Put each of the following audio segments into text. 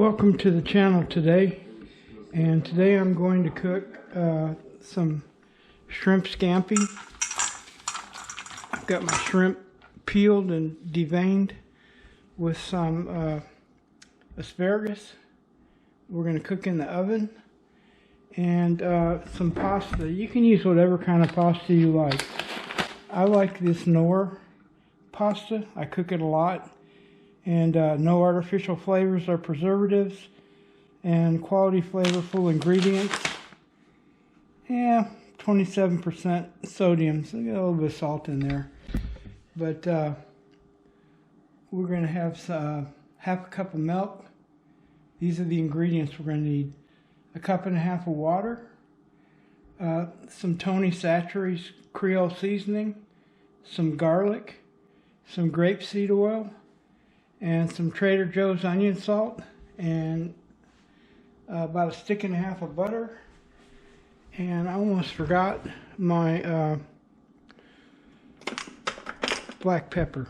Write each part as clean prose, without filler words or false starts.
welcome to the channel today. And today I'm going to cook some shrimp scampi. I've got my shrimp peeled and deveined with some asparagus. We're going to cook in the oven. And some pasta. You can use whatever kind of pasta you like. I like this Knorr pasta. I cook it a lot. And no artificial flavors or preservatives, and quality flavorful ingredients. Yeah, 27% sodium, so get a little bit of salt in there. But we're going to have half a cup of milk. These are the ingredients we're going to need. A cup and a half of water, some Tony Chachere's Creole seasoning, some garlic, some grapeseed oil, and some Trader Joe's onion salt, and about a stick and a half of butter. And I almost forgot my black pepper.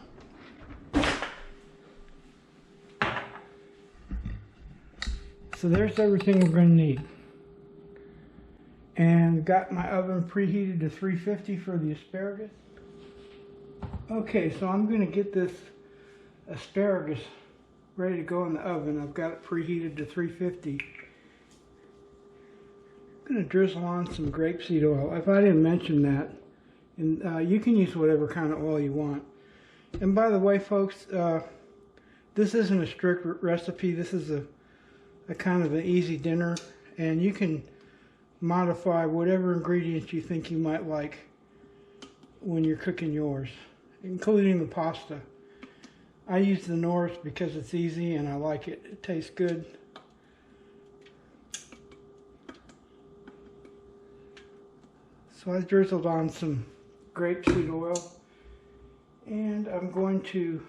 So there's everything we're going to need. And got my oven preheated to 350 for the asparagus. Okay, so I'm going to get this asparagus ready to go in the oven. I've got it preheated to 350. I'm going to drizzle on some grapeseed oil. If I didn't mention that, and you can use whatever kind of oil you want. And by the way, folks, this isn't a strict recipe. This is a kind of an easy dinner, and you can modify whatever ingredients you think you might like when you're cooking yours, including the pasta. I use the Knorr's because it's easy and I like it. It tastes good. So I drizzled on some grapeseed oil, and I'm going to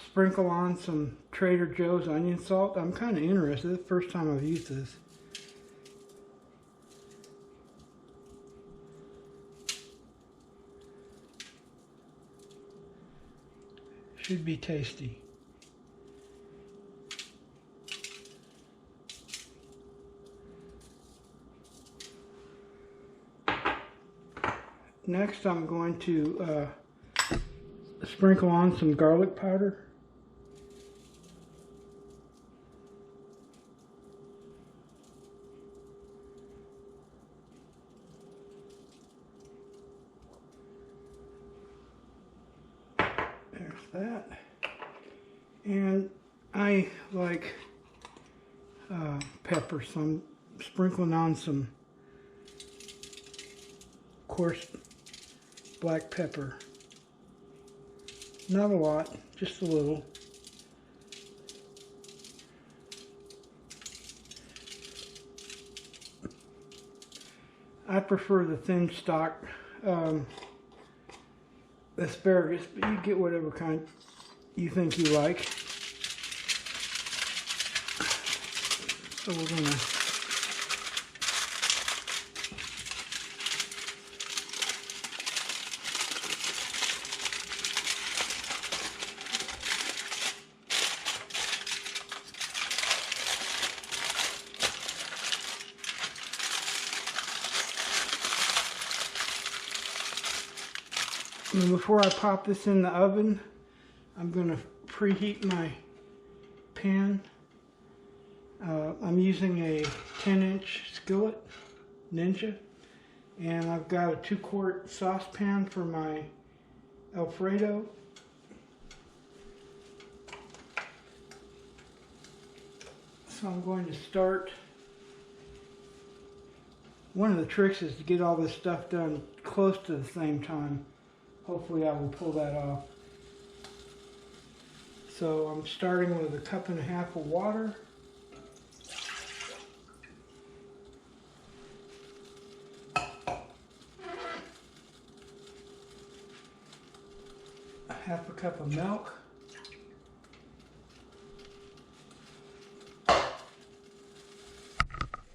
sprinkle on some Trader Joe's onion salt. I'm kind of interested. It's the first time I've used this. Should be tasty. Next, I'm going to sprinkle on some garlic powder. There's that. And I like pepper, so I'm sprinkling on some coarse black pepper. Not a lot, just a little. I prefer the thin stalk asparagus, but you get whatever kind you think you like. So we're going to and before I pop this in the oven, I'm going to preheat my pan. I'm using a 10-inch skillet, Ninja, and I've got a 2-quart saucepan for my Alfredo. So I'm going to start. One of the tricks is to get all this stuff done close to the same time. Hopefully I will pull that off. So I'm starting with a cup and a half of water. Half a cup of milk. In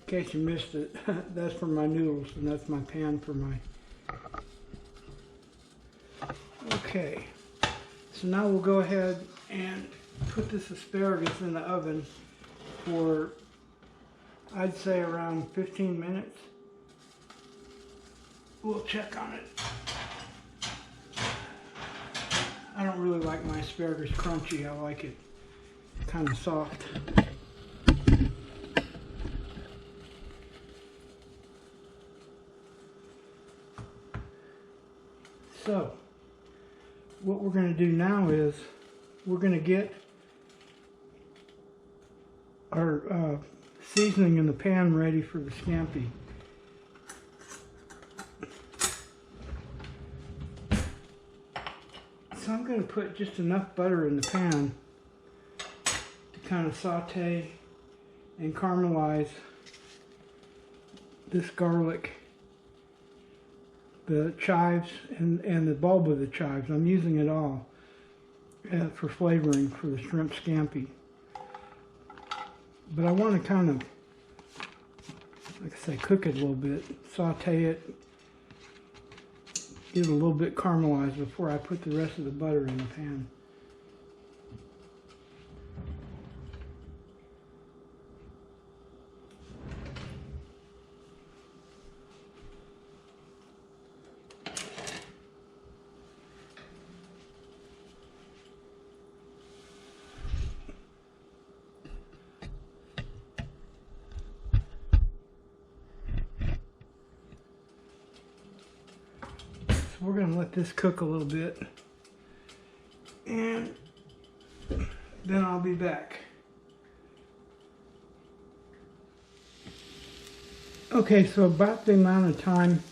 case you missed it, that's for my noodles, and that's my pan for my... Okay, so now we'll go ahead and put this asparagus in the oven for, I'd say, around 15 minutes. We'll check on it. I don't really like my asparagus crunchy. I like it kind of soft. So, what we're going to do now is we're going to get our seasoning in the pan ready for the scampi. So I'm going to put just enough butter in the pan to kind of saute and caramelize this garlic, the chives, and the bulb of the chives. I'm using it all for flavoring for the shrimp scampi. But I want to kind of, like I say, cook it a little bit, saute it, get it a little bit caramelized before I put the rest of the butter in the pan. We're going to let this cook a little bit, and then I'll be back. Okay, so about the amount of time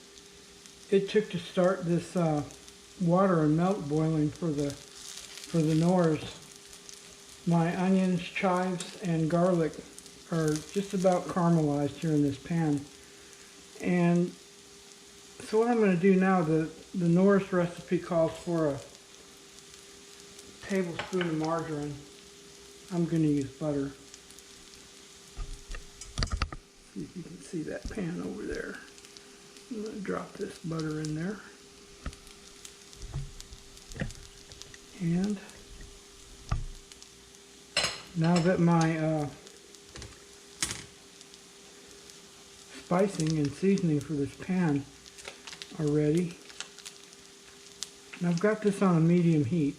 it took to start this water and milk boiling for the Nors, my onions, chives, and garlic are just about caramelized here in this pan. And so what I'm going to do now, the Norris recipe calls for a tablespoon of margarine. I'm going to use butter. See if you can see that pan over there. I'm going to drop this butter in there. And now that my spicing and seasoning for this pan are ready, and I've got this on a medium heat.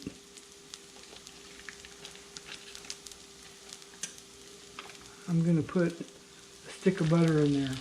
I'm going to put a stick of butter in there.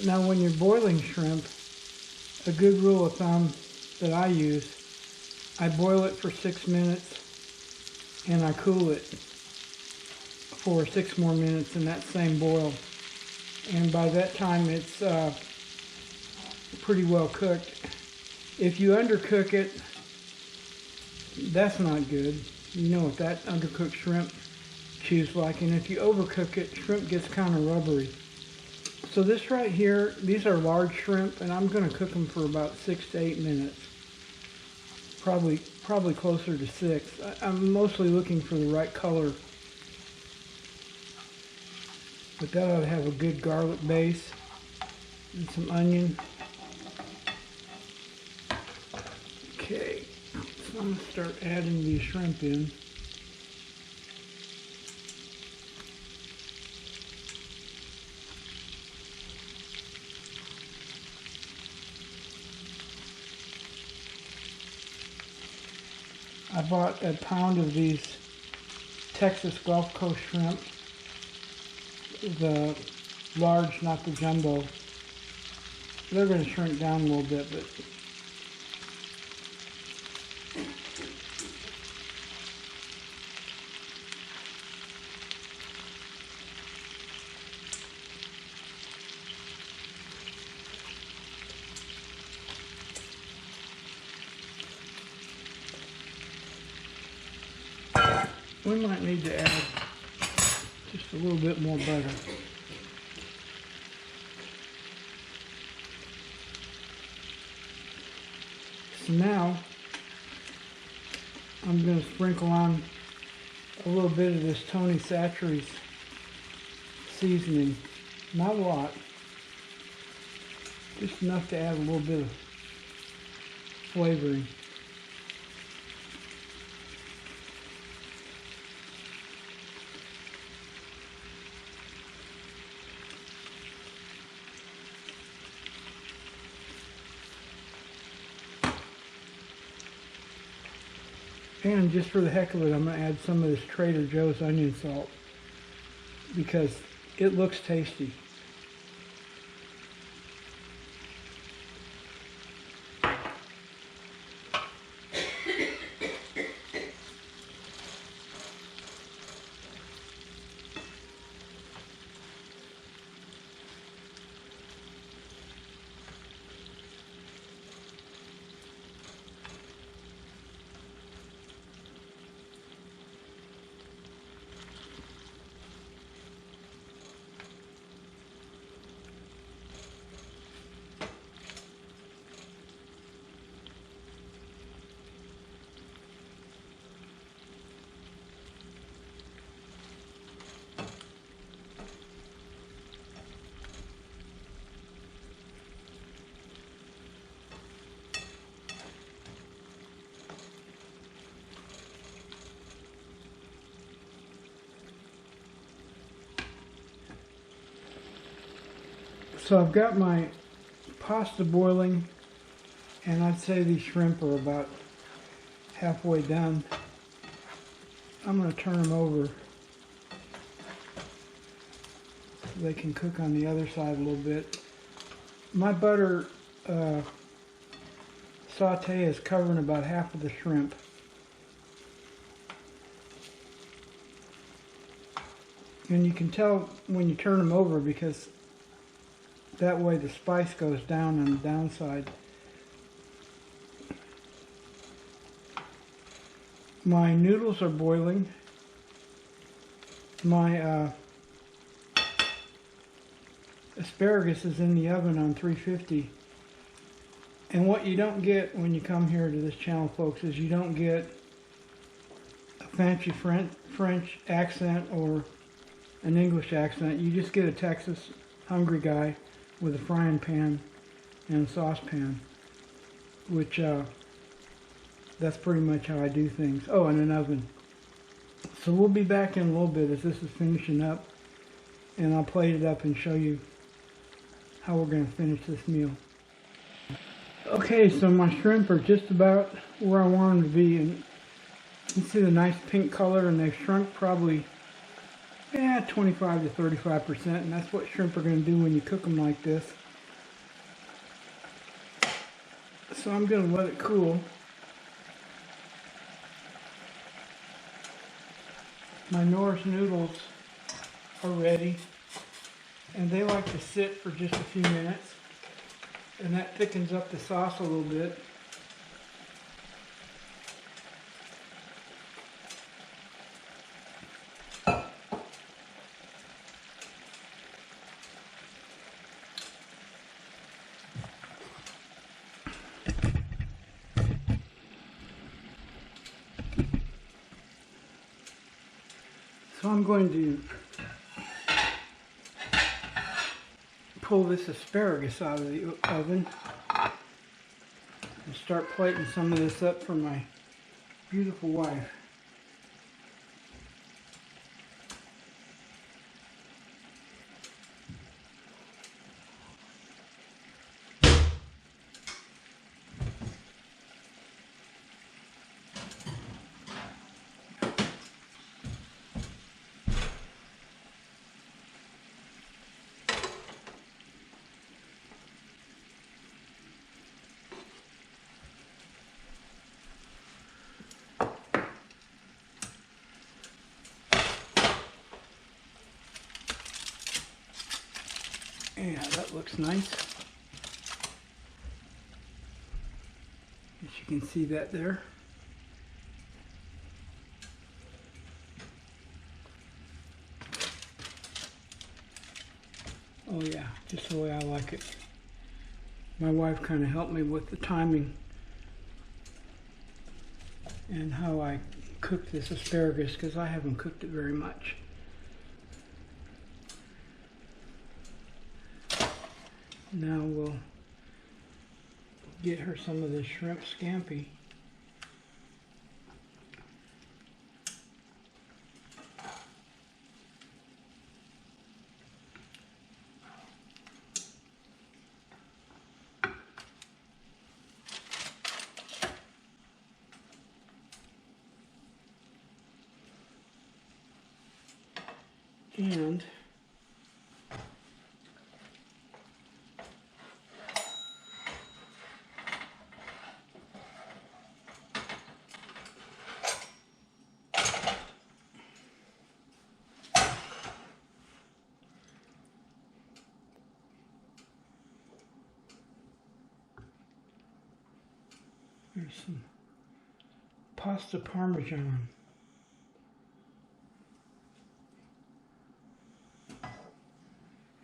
Now when you're boiling shrimp, a good rule of thumb that I use, I boil it for 6 minutes and I cool it for 6 more minutes in that same boil. And by that time it's pretty well cooked. If you undercook it, that's not good. You know what that undercooked shrimp chews like. And if you overcook it, shrimp gets kind of rubbery. So this right here, these are large shrimp, and I'm going to cook them for about 6 to 8 minutes. Probably closer to 6. I'm mostly looking for the right color. But that ought to have a good garlic base and some onion. Okay, so I'm going to start adding these shrimp in. I bought a pound of these Texas Gulf Coast shrimp, the large, not the jumbo. They're going to shrink down a little bit, but we might need to add just a little bit more butter. Now, I'm going to sprinkle on a little bit of this Tony Chachere's seasoning. Not a lot. Just enough to add a little bit of flavoring. And just for the heck of it, I'm going to add some of this Trader Joe's onion salt because it looks tasty. So I've got my pasta boiling, and I'd say these shrimp are about halfway done. I'm going to turn them over so they can cook on the other side a little bit. My butter saute is covering about half of the shrimp. And you can tell when you turn them over because that way the spice goes down on the downside. My noodles are boiling. My asparagus is in the oven on 350. And what you don't get when you come here to this channel, folks, is you don't get a fancy French accent or an English accent. You just get a Texas hungry guy with a frying pan and a saucepan, which that's pretty much how I do things. Oh, and an oven. So we'll be back in a little bit as this is finishing up, and I'll plate it up and show you how we're going to finish this meal. Okay, so my shrimp are just about where I want them to be, and you can see the nice pink color, and they've shrunk probably 25 to 35%, and that's what shrimp are going to do when you cook them like this. So I'm going to let it cool. My Norris noodles are ready, and they like to sit for just a few minutes, and that thickens up the sauce a little bit. So I'm going to pull this asparagus out of the oven and start plating some of this up for my beautiful wife. Yeah, that looks nice. As you can see that there. Oh yeah, just the way I like it. My wife kind of helped me with the timing and how I cook this asparagus, because I haven't cooked it very much. Now we'll get her some of this shrimp scampi. And there's some pasta parmesan.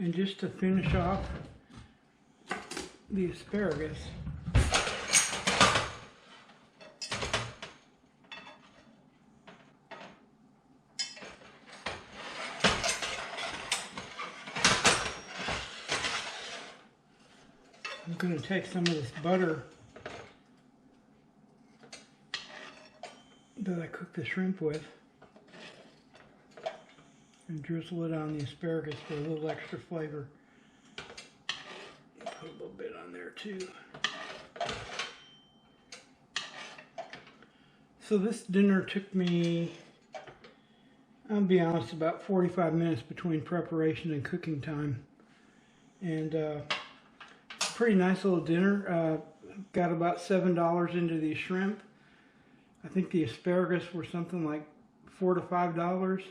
And just to finish off the asparagus, I'm going to take some of this butter that I cooked the shrimp with and drizzle it on the asparagus for a little extra flavor. Put a little bit on there too. So this dinner took me, I'll be honest, about 45 minutes between preparation and cooking time. And pretty nice little dinner. Got about $7 into the shrimp. I think the asparagus were something like $4 to $5.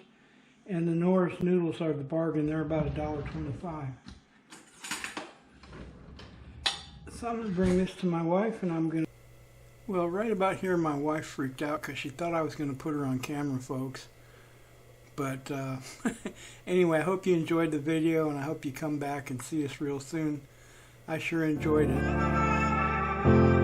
And the Norris noodles are the bargain. They're about $1.25. So I'm going to bring this to my wife, and I'm going to... Well, right about here, my wife freaked out because she thought I was going to put her on camera, folks. But anyway, I hope you enjoyed the video, and I hope you come back and see us real soon. I sure enjoyed it.